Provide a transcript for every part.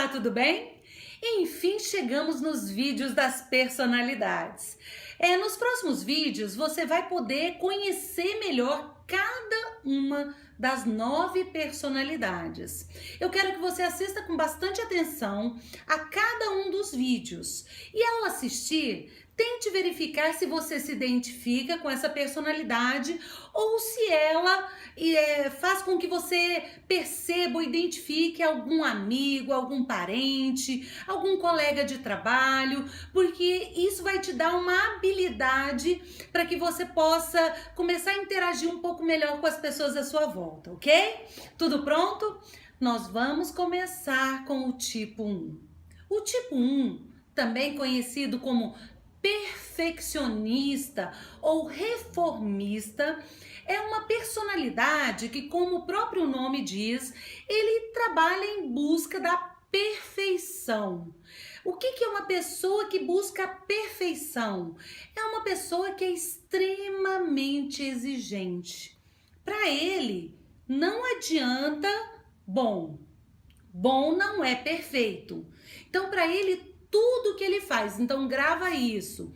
Olá, tudo bem? Enfim, chegamos nos vídeos das personalidades. Nos próximos vídeos, você vai poder conhecer melhor cada uma das 9 personalidades. Eu quero que você assista com bastante atenção a cada um dos vídeos. E ao assistir, tente verificar se você se identifica com essa personalidade ou se ela faz com que você perceba ou identifique algum amigo, algum parente, algum colega de trabalho, porque isso vai te dar uma habilidade para que você possa começar a interagir um pouco melhor com as pessoas à sua volta, ok? Tudo pronto? Nós vamos começar com o tipo 1. O tipo 1, também conhecido como perfeccionista ou reformista, é uma personalidade que, como o próprio nome diz, ele trabalha em busca da perfeição. O que é uma pessoa que busca a perfeição? É uma pessoa que é extremamente exigente. Para ele, não adianta bom. Bom não é perfeito. Então, para ele, tudo que ele faz, então grava isso,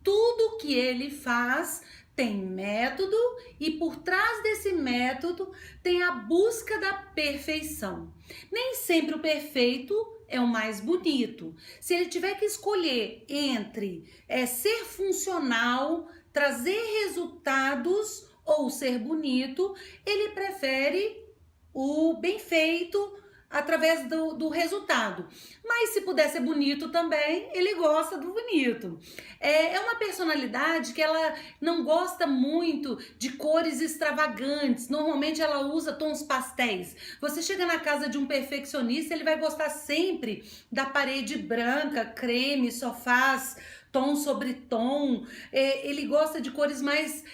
tudo que ele faz tem método e por trás desse método tem a busca da perfeição. Nem sempre o perfeito é o mais bonito. Se ele tiver que escolher entre ser funcional, trazer resultados ou ser bonito, ele prefere o bem feito através do resultado. Mas se puder ser bonito também, ele gosta do bonito. É uma personalidade que ela não gosta muito de cores extravagantes. Normalmente ela usa tons pastéis. Você chega na casa de um perfeccionista, ele vai gostar sempre da parede branca, creme, sofás, tom sobre tom. Ele gosta de cores mais...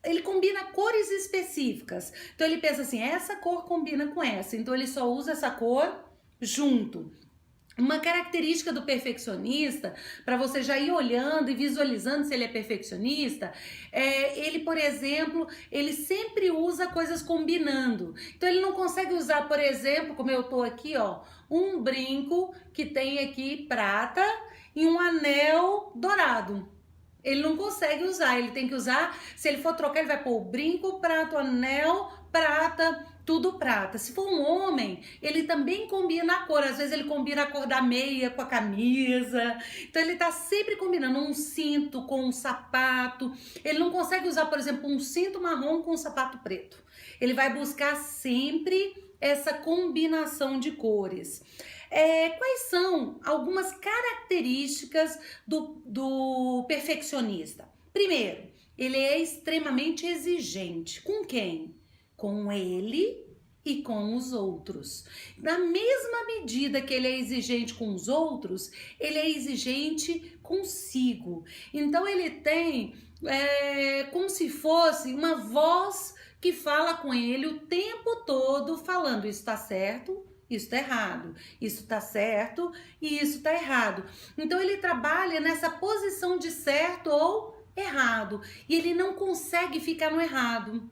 ele combina cores específicas. Então ele pensa assim, essa cor combina com essa. Então ele só usa essa cor junto. Uma característica do perfeccionista, para você já ir olhando e visualizando se ele é perfeccionista, ele, por exemplo, ele sempre usa coisas combinando. Então ele não consegue usar, por exemplo, como eu tô aqui, ó, um brinco que tem aqui prata e um anel dourado. Ele não consegue usar, ele tem que usar, se ele for trocar, ele vai pôr o brinco, prato, anel, prata, tudo prata. Se for um homem, ele também combina a cor, às vezes ele combina a cor da meia com a camisa, então ele tá sempre combinando um cinto com um sapato. Ele não consegue usar, por exemplo, um cinto marrom com um sapato preto. Ele vai buscar sempre essa combinação de cores. Quais são algumas características do perfeccionista? Primeiro, ele é extremamente exigente. Com quem? Com ele e com os outros. Na mesma medida que ele é exigente com os outros, ele é exigente consigo. Então ele tem como se fosse uma voz que fala com ele o tempo todo, falando isso está certo, isso tá errado, isso tá certo e isso tá errado. Então ele trabalha nessa posição de certo ou errado e ele não consegue ficar no errado.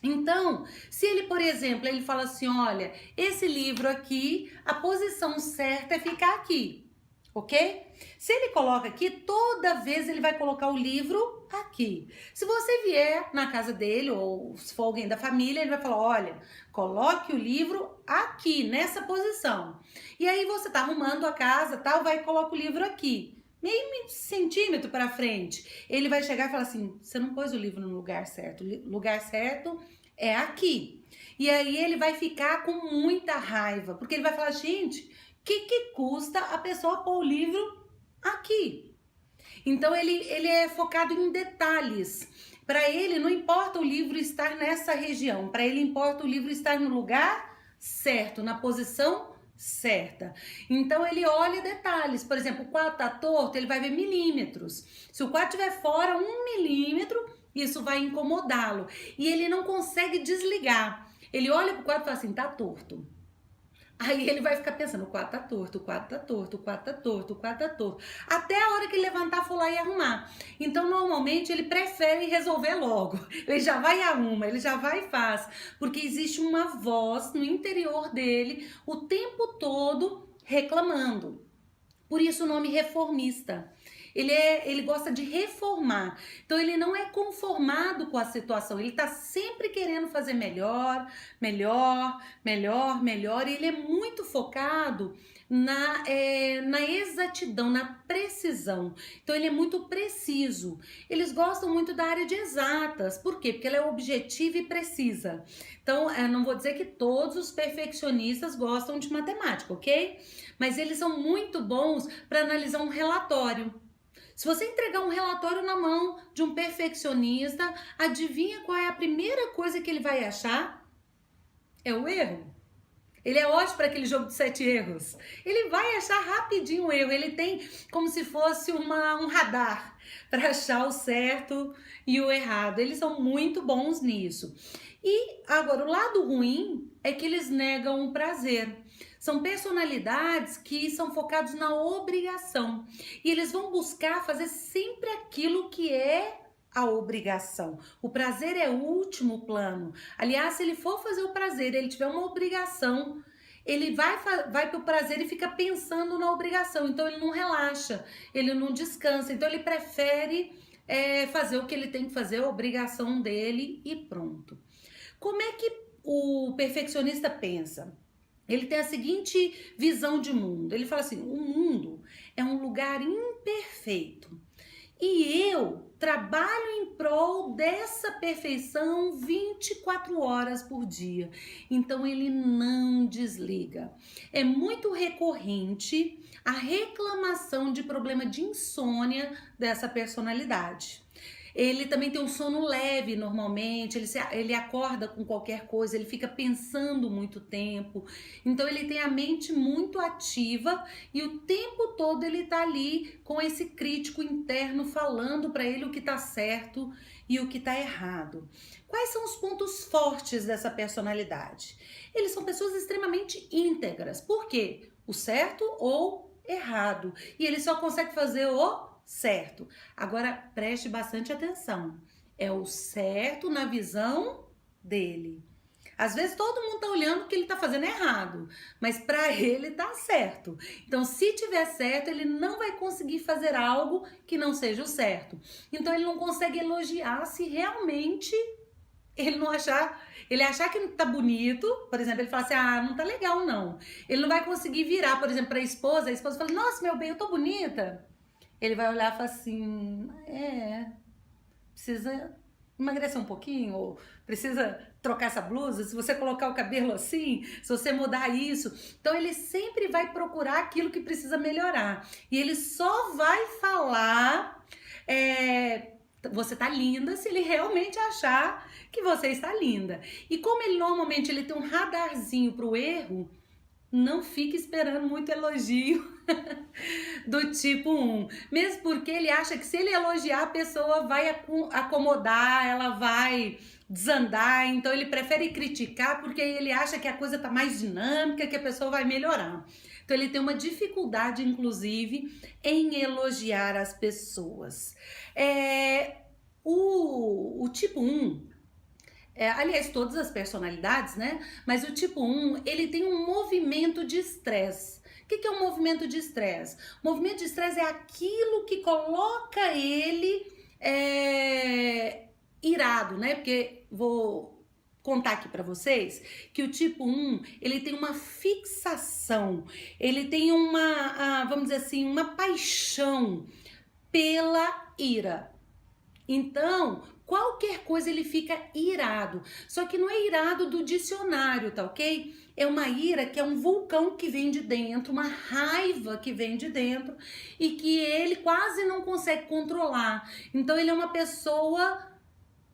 Então, se ele, por exemplo, ele fala assim, olha, esse livro aqui, a posição certa é ficar aqui, ok? Se ele coloca aqui, toda vez ele vai colocar o livro aqui. Se você vier na casa dele, ou se for alguém da família, ele vai falar, olha, coloque o livro aqui, nessa posição. E aí você tá arrumando a casa, tal, vai e coloca o livro aqui. Meio centímetro para frente, ele vai chegar e falar assim, você não pôs o livro no lugar certo, o lugar certo é aqui. E aí ele vai ficar com muita raiva, porque ele vai falar, gente, o que custa a pessoa pôr o livro aqui? Então ele é focado em detalhes. Para ele não importa o livro estar nessa região, para ele importa o livro estar no lugar certo, na posição certa. Então ele olha detalhes, por exemplo, o quadro tá torto, ele vai ver milímetros. Se o quadro estiver fora 1 milímetro, isso vai incomodá-lo. E ele não consegue desligar. Ele olha pro quadro e fala assim, tá torto. Aí ele vai ficar pensando, o quadro tá torto, o quadro tá torto, o quadro tá torto, o quadro tá torto. Até a hora que ele levantar, for lá e arrumar. Então, normalmente, ele prefere resolver logo. Ele já vai e arruma, ele já vai e faz. Porque existe uma voz no interior dele o tempo todo reclamando. Por isso o nome reformista. Ele gosta de reformar. Então ele não é conformado com a situação. Ele está sempre querendo fazer melhor, melhor, melhor, melhor. E ele é muito focado na exatidão, na precisão. Então ele é muito preciso. Eles gostam muito da área de exatas. Por quê? Porque ela é objetiva e precisa. Então, eu não vou dizer que todos os perfeccionistas gostam de matemática, ok? Mas eles são muito bons para analisar um relatório. Se você entregar um relatório na mão de um perfeccionista, adivinha qual é a primeira coisa que ele vai achar? É o erro. Ele é ótimo para aquele jogo de 7 erros. Ele vai achar rapidinho o erro. Ele tem como se fosse um radar para achar o certo e o errado. Eles são muito bons nisso. E agora, o lado ruim é que eles negam o prazer. São personalidades que são focados na obrigação. E eles vão buscar fazer sempre aquilo que é a obrigação. O prazer é o último plano. Aliás, se ele for fazer o prazer, ele tiver uma obrigação, ele vai para o prazer e fica pensando na obrigação. Então ele não relaxa, ele não descansa. Então ele prefere fazer o que ele tem que fazer, a obrigação dele e pronto. Como é que o perfeccionista pensa? Ele tem a seguinte visão de mundo. Ele fala assim, o mundo é um lugar imperfeito. E eu trabalho em prol dessa perfeição 24 horas por dia. Então ele não desliga. É muito recorrente a reclamação de problema de insônia dessa personalidade. Ele também tem um sono leve normalmente, ele acorda com qualquer coisa, ele fica pensando muito tempo. Então ele tem a mente muito ativa e o tempo todo ele tá ali com esse crítico interno falando para ele o que tá certo e o que tá errado. Quais são os pontos fortes dessa personalidade? Eles são pessoas extremamente íntegras. Por quê? O certo ou errado. E ele só consegue fazer o certo. Agora preste bastante atenção. É o certo na visão dele. Às vezes todo mundo tá olhando que ele tá fazendo errado, mas para ele tá certo. Então, se tiver certo, ele não vai conseguir fazer algo que não seja o certo. Então, ele não consegue elogiar se realmente ele achar que tá bonito, por exemplo, ele fala assim, não tá legal não. Ele não vai conseguir virar, por exemplo, para a esposa fala, nossa, meu bem, eu tô bonita. Ele vai olhar e falar assim, precisa emagrecer um pouquinho, ou precisa trocar essa blusa, se você colocar o cabelo assim, se você mudar isso. Então ele sempre vai procurar aquilo que precisa melhorar. E ele só vai falar, você tá linda, se ele realmente achar que você está linda. E como ele normalmente ele tem um radarzinho pro erro, não fique esperando muito elogio do tipo 1. Mesmo porque ele acha que se ele elogiar, a pessoa vai acomodar, ela vai desandar. Então ele prefere criticar porque ele acha que a coisa tá mais dinâmica, que a pessoa vai melhorar. Então ele tem uma dificuldade, inclusive, em elogiar as pessoas. O tipo 1... aliás, todas as personalidades, né? Mas o tipo 1, ele tem um movimento de estresse. O que é um movimento de estresse? O movimento de estresse é aquilo que coloca ele irado, né? Porque vou contar aqui para vocês que o tipo 1, ele tem uma fixação, ele tem vamos dizer assim, uma paixão pela ira. Então, qualquer coisa ele fica irado. Só que não é irado do dicionário, tá ok? É uma ira que é um vulcão que vem de dentro, uma raiva que vem de dentro e que ele quase não consegue controlar. Então ele é uma pessoa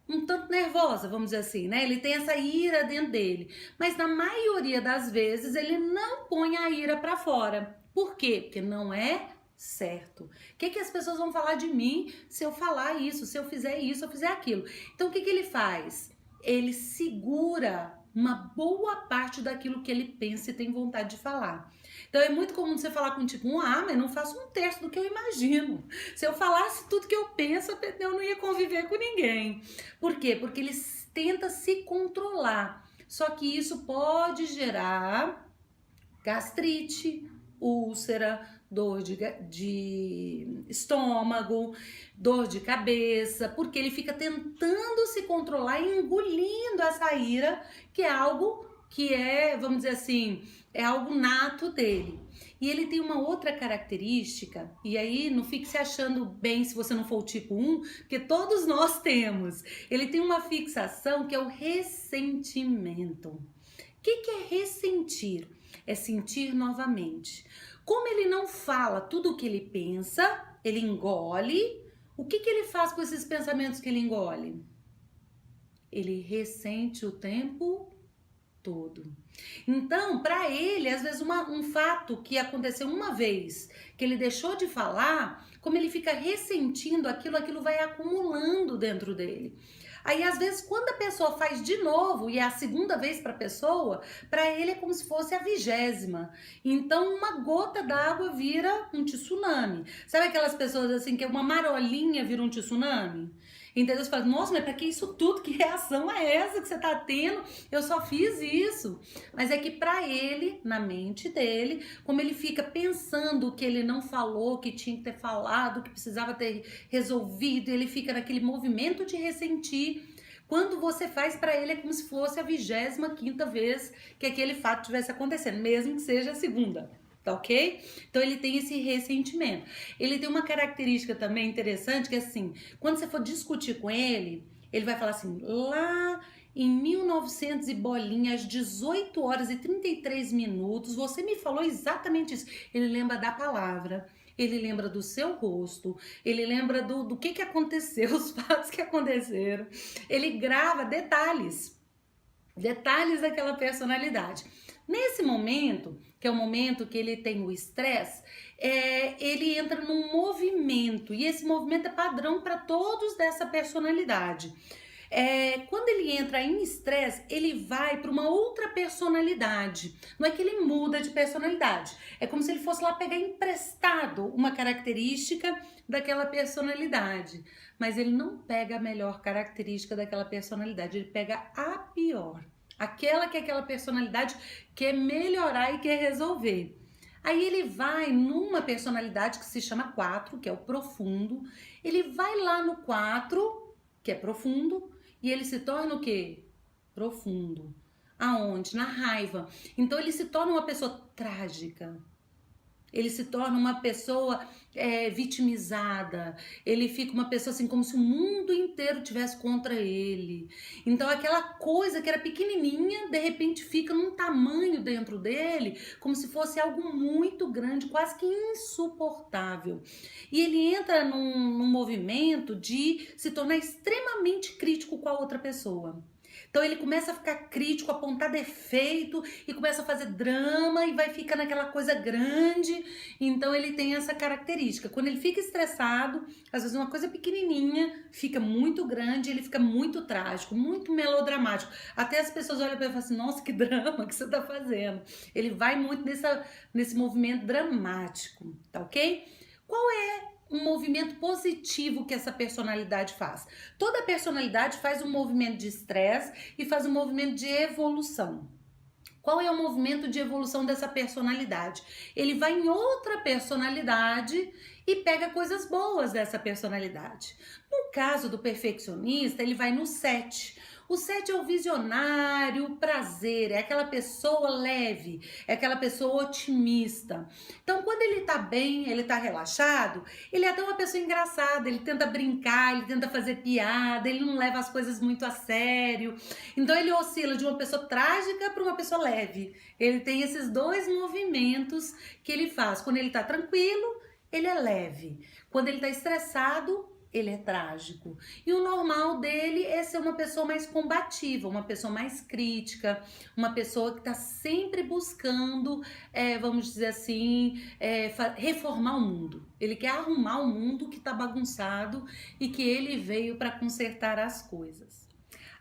um tanto nervosa, vamos dizer assim, né? Ele tem essa ira dentro dele. Mas na maioria das vezes ele não põe a ira pra fora. Por quê? Porque não é certo. O que as pessoas vão falar de mim se eu falar isso, se eu fizer isso, se eu fizer aquilo? Então o que ele faz? Ele segura uma boa parte daquilo que ele pensa e tem vontade de falar. Então é muito comum você falar com um tipo, mas não faço um terço do que eu imagino. Se eu falasse tudo que eu penso, eu não ia conviver com ninguém. Por quê? Porque ele tenta se controlar. Só que isso pode gerar gastrite, úlcera, dor de estômago, dor de cabeça, porque ele fica tentando se controlar e engolindo essa ira, que é algo que é, vamos dizer assim, é algo nato dele. E ele tem uma outra característica, e aí não fique se achando bem se você não for o tipo 1, porque todos nós temos. Ele tem uma fixação que é o ressentimento. O que é ressentir? É sentir novamente. Como ele não fala tudo o que ele pensa, ele engole. O que ele faz com esses pensamentos que ele engole? Ele ressente o tempo todo. Então, para ele, às vezes um fato que aconteceu uma vez, que ele deixou de falar, como ele fica ressentindo aquilo vai acumulando dentro dele. Aí, às vezes, quando a pessoa faz de novo, e é a segunda vez para a pessoa, para ele é como se fosse a 20ª. Então, uma gota d'água vira um tsunami. Sabe aquelas pessoas assim, que uma marolinha vira um tsunami? Entendeu? Você fala, nossa, mas pra que isso tudo? Que reação é essa que você tá tendo? Eu só fiz isso. Mas é que pra ele, na mente dele, como ele fica pensando que ele não falou, que tinha que ter falado, que precisava ter resolvido, ele fica naquele movimento de ressentir. Quando você faz pra ele é como se fosse a 25ª vez que aquele fato estivesse acontecendo, mesmo que seja a segunda. Tá ok? Então ele tem esse ressentimento. Ele tem uma característica também interessante que é assim, quando você for discutir com ele, ele vai falar assim, lá em 1900 e bolinha, às 18 horas e 33 minutos, você me falou exatamente isso. Ele lembra da palavra, ele lembra do seu rosto, ele lembra do que aconteceu, os fatos que aconteceram. Ele grava detalhes daquela personalidade. Nesse momento, que é o momento que ele tem o estresse, ele entra num movimento, e esse movimento é padrão para todos dessa personalidade. Quando ele entra em estresse, ele vai para uma outra personalidade. Não é que ele muda de personalidade, é como se ele fosse lá pegar emprestado uma característica daquela personalidade. Mas ele não pega a melhor característica daquela personalidade, ele pega a pior. Aquela que aquela personalidade quer melhorar e quer resolver. Aí ele vai numa personalidade que se chama 4, que é o profundo. Ele vai lá no 4, que é profundo, e ele se torna o quê? Profundo. Aonde? Na raiva. Então ele se torna uma pessoa trágica. Ele se torna uma pessoa vitimizada, ele fica uma pessoa assim como se o mundo inteiro tivesse contra ele. Então aquela coisa que era pequenininha, de repente fica num tamanho dentro dele, como se fosse algo muito grande, quase que insuportável. E ele entra num movimento de se tornar extremamente crítico com a outra pessoa. Então ele começa a ficar crítico, apontar defeito e começa a fazer drama e vai ficar naquela coisa grande. Então ele tem essa característica. Quando ele fica estressado, às vezes uma coisa pequenininha fica muito grande, ele fica muito trágico, muito melodramático. Até as pessoas olham para ele e falam assim, nossa, que drama que você tá fazendo. Ele vai muito nesse movimento dramático, tá ok? Qual é um movimento positivo que essa personalidade faz? Toda personalidade faz um movimento de estresse e faz um movimento de evolução. Qual é o movimento de evolução dessa personalidade? Ele vai em outra personalidade e pega coisas boas dessa personalidade. No caso do perfeccionista, ele vai no 7. O 7 é o visionário, o prazer, é aquela pessoa leve, é aquela pessoa otimista. Então, quando ele tá bem, ele tá relaxado, ele é até uma pessoa engraçada, ele tenta brincar, ele tenta fazer piada, ele não leva as coisas muito a sério. Então, ele oscila de uma pessoa trágica para uma pessoa leve. Ele tem esses dois movimentos que ele faz. Quando ele tá tranquilo, ele é leve. Quando ele tá estressado, ele é trágico. E o normal dele é ser uma pessoa mais combativa, uma pessoa mais crítica, uma pessoa que está sempre buscando, vamos dizer assim, reformar o mundo. Ele quer arrumar o mundo que está bagunçado e que ele veio para consertar as coisas.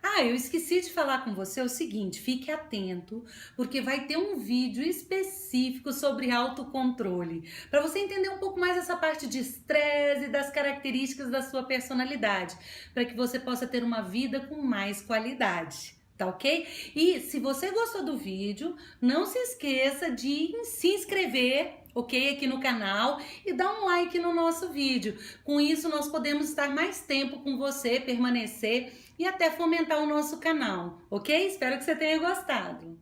Ah, eu esqueci de falar com você o seguinte, fique atento, porque vai ter um vídeo específico sobre autocontrole, para você entender um pouco mais essa parte de estresse e das características da sua personalidade, para que você possa ter uma vida com mais qualidade. Tá ok? E se você gostou do vídeo, não se esqueça de se inscrever, ok? Aqui no canal e dar um like no nosso vídeo. Com isso, nós podemos estar mais tempo com você, permanecer e até fomentar o nosso canal, ok? Espero que você tenha gostado.